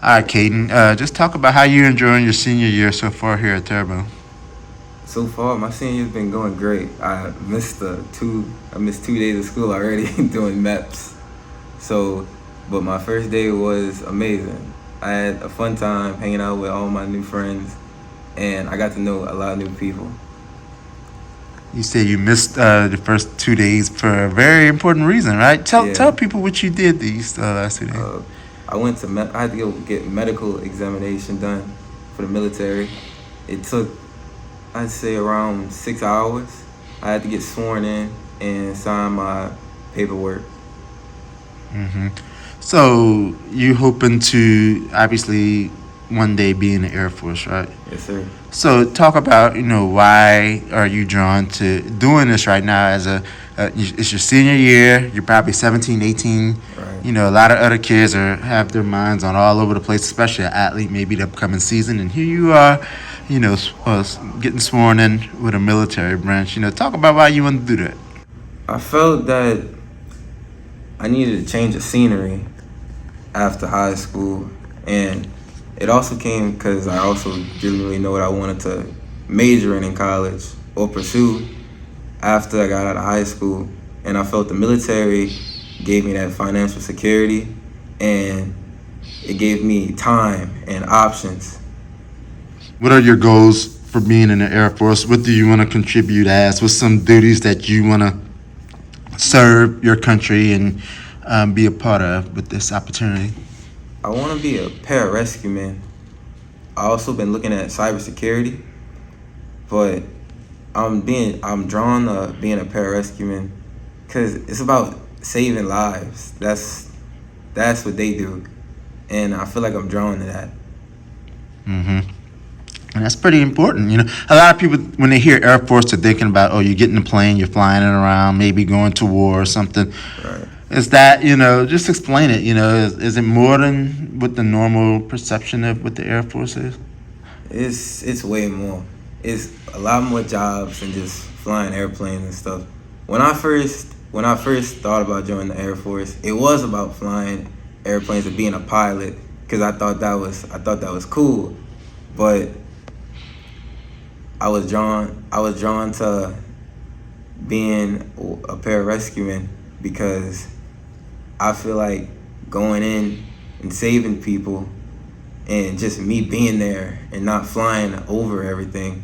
All right, Caden. Just talk about how you're enjoying your senior year so far here at Terrebonne. So far, my senior's been going great. I missed 2 days of school already doing MEPS. So, but my first day was amazing. I had a fun time hanging out with all my new friends, and I got to know a lot of new people. You say you missed the first 2 days for a very important reason, right? Tell Yeah, people what you did these last 2 days. uh, I had to go get medical examination done for the military. It took, I'd say, around 6 hours. I had to get sworn in and sign my paperwork. hmm So you hoping to obviously one day be in the Air Force, right? Yes, sir. So talk about why are you drawn to doing this right now as it's your senior year, you're probably 17, 18. Right. A lot of other kids have their minds on all over the place, especially an athlete, maybe the upcoming season, and here you are, getting sworn in with a military branch. Talk about why you want to do that. I felt that I needed to change the scenery after high school, and it also came because I also didn't really know what I wanted to major in college or pursue after I got out of high school, and I felt the military gave me that financial security, and it gave me time and options. What are your goals for being in the Air Force? What do you want to contribute as? What's some duties that you want to serve your country and be a part of with this opportunity? I want to be a pararescueman. I also been looking at cybersecurity, but I'm drawn to being a pararescueman because it's about saving lives. That's what they do, and I feel like I'm drawn to that. hmm And that's pretty important. A lot of people, when they hear Air Force, they're thinking about, oh, you get in a plane, you're flying it around, maybe going to war or something. Right. Is that, just explain it. Is it more than what the normal perception of what the Air Force is? It's way more. It's a lot more jobs than just flying airplanes and stuff. When I first thought about joining the Air Force, it was about flying airplanes and being a pilot because I thought that was cool, but I was drawn to being a pararescueman because I feel like going in and saving people and just me being there and not flying over everything,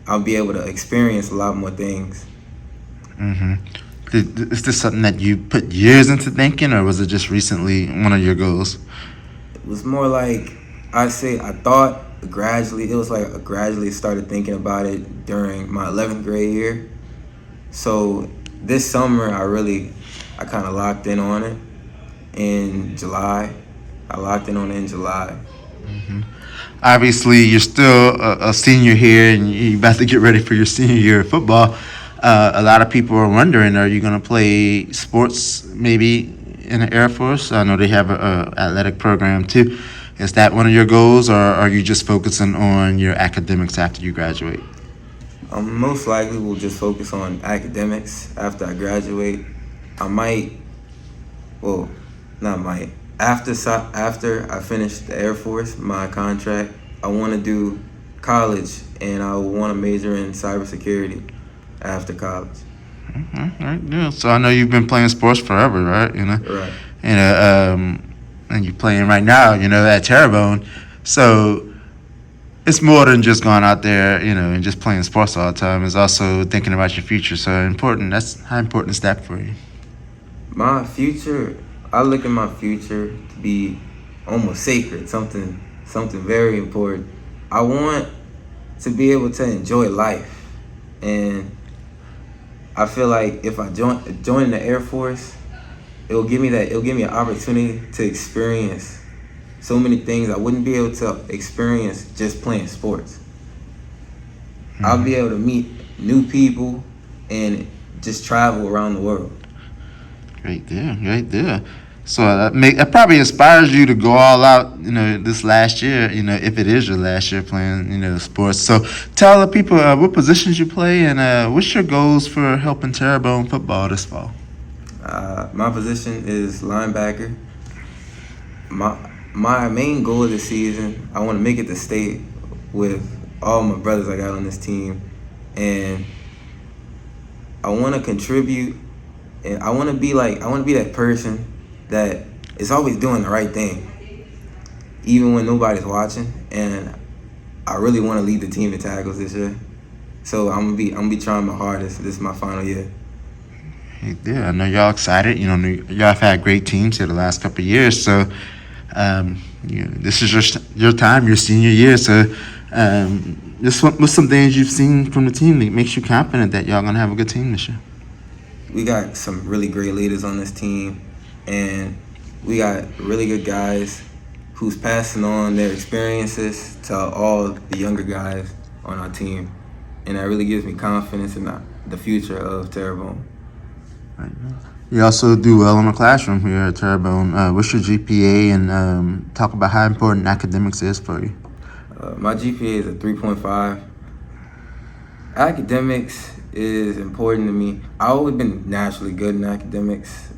I'll be able to experience a lot more things. hmm Is this something that you put years into thinking, or was it just recently one of your goals? It was more like I thought gradually. It was like I gradually started thinking about it during my 11th grade year. So this summer, I kind of locked in on it in July. I locked in on it in July. hmm Obviously, you're still a senior here, and you're about to get ready for your senior year of football. A lot of people are wondering, are you going to play sports maybe in the Air Force? I know they have a athletic program too. Is that one of your goals, or are you just focusing on your academics after you graduate? Most likely will just focus on academics after I graduate. I might, well, not might. After I finish the Air Force, my contract, I want to do college, and I want to major in cybersecurity after college. All right, yeah. So I know you've been playing sports forever, right? Right. And and you're playing right now, at Terrebonne. So it's more than just going out there, and just playing sports all the time. It's also thinking about your future. So important. That's how important is that for you? My future, I look at my future to be almost sacred, something very important. I want to be able to enjoy life, and I feel like if I join the Air Force, it'll give me an opportunity to experience so many things I wouldn't be able to experience just playing sports. I'll be hmm able to meet new people and just travel around the world. Great deal, great deal. So that probably inspires you to go all out, this last year, if it is your last year playing, sports. So tell the people what positions you play and what's your goals for helping Terrebonne football this fall. My position is linebacker. My my main goal this season, I want to make it to state with all my brothers I got on this team, and I want to contribute, and I want to be that person that is always doing the right thing, even when nobody's watching. And I really want to lead the team in tackles this year, so I'm gonna be trying my hardest. This is my final year. Yeah, I know y'all excited. You know, y'all have had great teams here the last couple of years. So, this is your time, your senior year. So, what's some things you've seen from the team that makes you confident that y'all gonna have a good team this year? We got some really great leaders on this team, and we got really good guys who's passing on their experiences to all the younger guys on our team, and that really gives me confidence in the future of Terrebonne. You also do well in the classroom here at Terrebonne. What's your GPA, and talk about how important academics is for you? My GPA is a 3.5. Academics is important to me. I've always been naturally good in academics.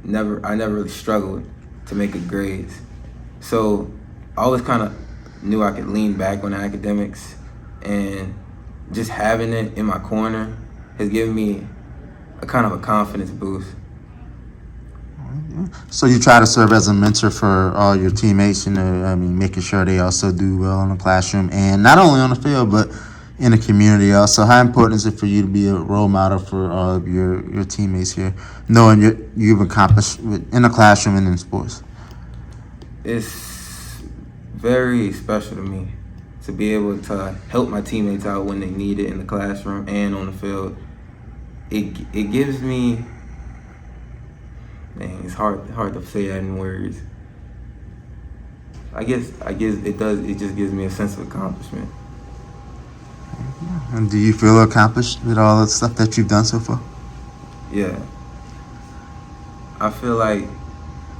I never really struggled to make good grades. So I always kind of knew I could lean back on academics, and just having it in my corner has given me a kind of a confidence boost. So you try to serve as a mentor for all your teammates, you know, I mean, making sure they also do well in the classroom and not only on the field, but in the community also. How important is it for you to be a role model for all of your teammates here, knowing you've accomplished in the classroom and in sports? It's very special to me to be able to help my teammates out when they need it in the classroom and on the field. It gives me, man, it's hard to say that in words. I guess it does. It just gives me a sense of accomplishment. And do you feel accomplished with all the stuff that you've done so far? Yeah. I feel like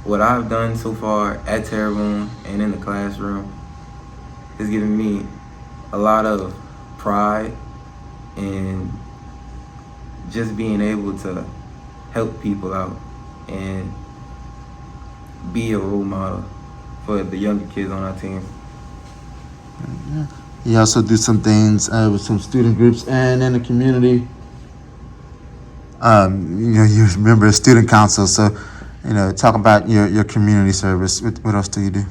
what I've done so far at Terrebonne and in the classroom has given me a lot of pride and just being able to help people out and be a role model for the younger kids on our team. You also do some things with some student groups and in the community. You're a member of student council, so talk about your community service. What else do you do?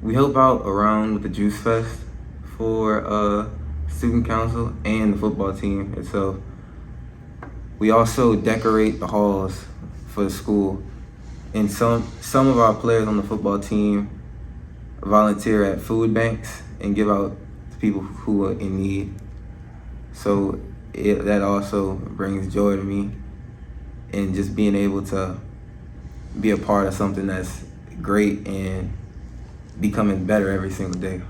We help out around with the Juice Fest for student council and the football team itself. We also decorate the halls for the school, and some of our players on the football team volunteer at food banks and give out to people who are in need. So that also brings joy to me, and just being able to be a part of something that's great and becoming better every single day.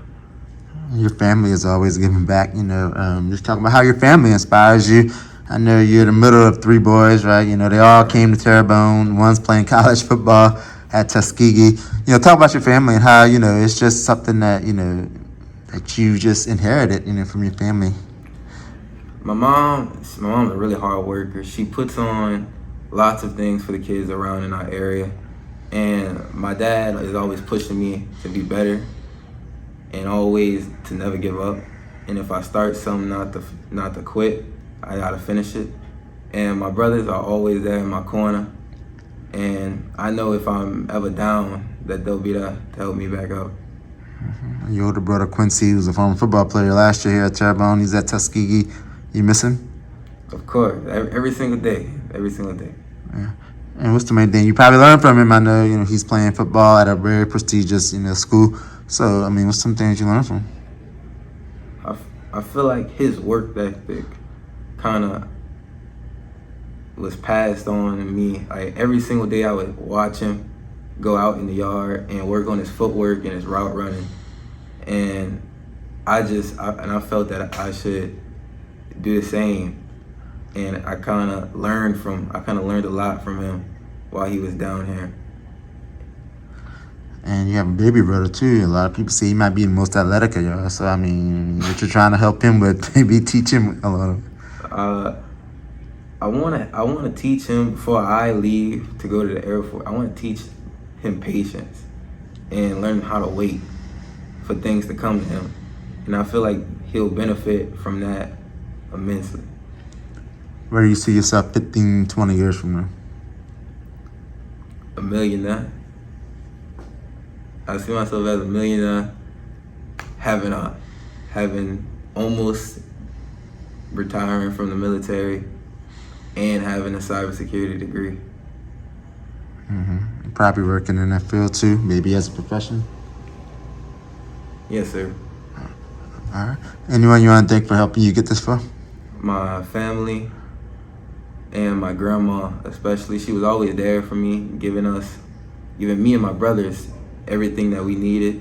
Your family is always giving back. Just talking about how your family inspires you. I know you're the middle of three boys, right? They all came to Terrebonne. One's playing college football at Tuskegee. Talk about your family and how, it's just something that, that you just inherited, from your family. My mom's a really hard worker. She puts on lots of things for the kids around in our area. And my dad is always pushing me to be better and always to never give up. And if I start something, not to quit. I gotta finish it. And my brothers are always there in my corner. And I know if I'm ever down, that they'll be there to help me back up. Mm-hmm. Your older brother Quincy, who's a former football player last year here at Terrebonne, he's at Tuskegee. You miss him? Of course, every single day. Yeah. And what's the main thing you probably learned from him? I know, he's playing football at a very prestigious, school. So, what's some things you learned from him? I feel like his work ethic kind of was passed on to me. Like every single day I would watch him go out in the yard and work on his footwork and his route running. And I felt that I should do the same. And I kind of learned a lot from him while he was down here. And you have a baby brother too. A lot of people say he might be the most athletic of y'all. So what you're trying to help him with, maybe teach him a lot of. I want to teach him before I leave to go to the Air Force. I want to teach him patience, and learning how to wait for things to come to him. And I feel like he'll benefit from that immensely. Where do you see yourself 15, 20 years from now? A millionaire. I see myself as a millionaire, having almost retiring from the military and having a cybersecurity degree. Mm-hmm. Probably working in that field too, maybe as a profession. Yes, sir. All right. Anyone you want to thank for helping you get this far? My family and my grandma, especially. She was always there for me, giving me and my brothers everything that we needed.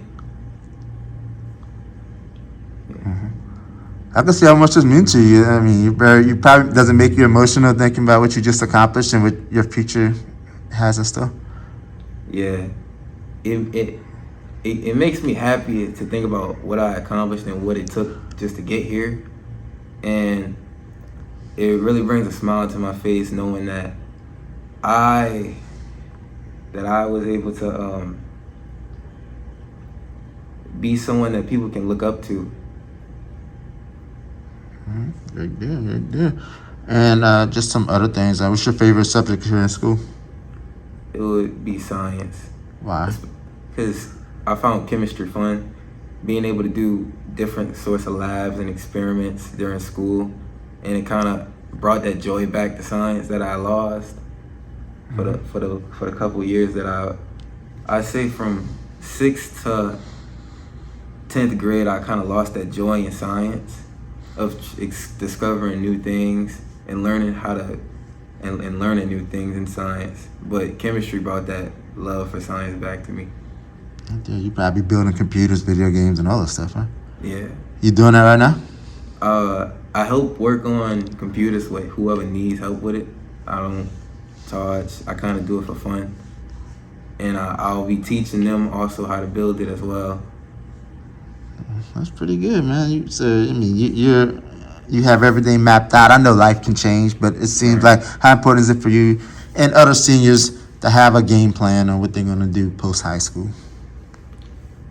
I can see how much this means to you. I mean, you probably doesn't make you emotional thinking about what you just accomplished and what your future has in store. Yeah, it makes me happy to think about what I accomplished and what it took just to get here, and it really brings a smile to my face knowing that I was able to be someone that people can look up to. Right there, right there. And just some other things. What's your favorite subject here in school? It would be science. Why? Because I found chemistry fun. Being able to do different sorts of labs and experiments during school, and it kind of brought that joy back to science that I lost for the couple years that I say from 6th to 10th grade I kind of lost that joy in science of discovering new things and learning how to and learning new things in science. But chemistry brought that love for science back to me. Yeah, you probably building computers, video games, and all that stuff, huh? Yeah. You doing that right now? I help work on computers with whoever needs help with it. I don't charge. I kind of do it for fun. And I'll be teaching them also how to build it as well. That's pretty good, man. You have everything mapped out. I know life can change, but it seems like how important is it for you and other seniors to have a game plan on what they're going to do post high school?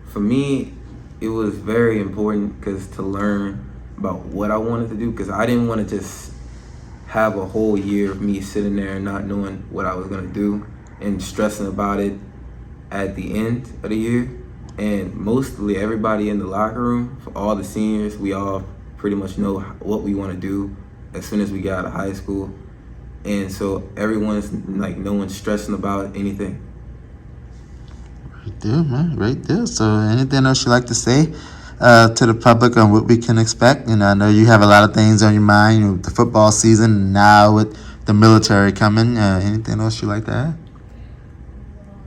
For me, it was very important to learn about what I wanted to do, because I didn't want to just have a whole year of me sitting there and not knowing what I was going to do and stressing about it at the end of the year. And mostly everybody in the locker room, for all the seniors, we all pretty much know what we want to do as soon as we get out of high school. And so everyone's like, no one's stressing about anything. Right there, man. Right there. So anything else you'd like to say to the public on what we can expect? And I know you have a lot of things on your mind with the football season and now with the military coming. Anything else you'd like to add?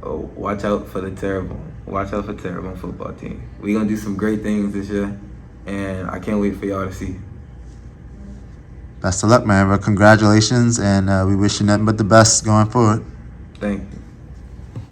Oh, watch out for the Terrebonne. Watch out for Terrebonne football team. We're going to do some great things this year, and I can't wait for y'all to see. Best of luck, man. Well, congratulations, and we wish you nothing but the best going forward. Thank you.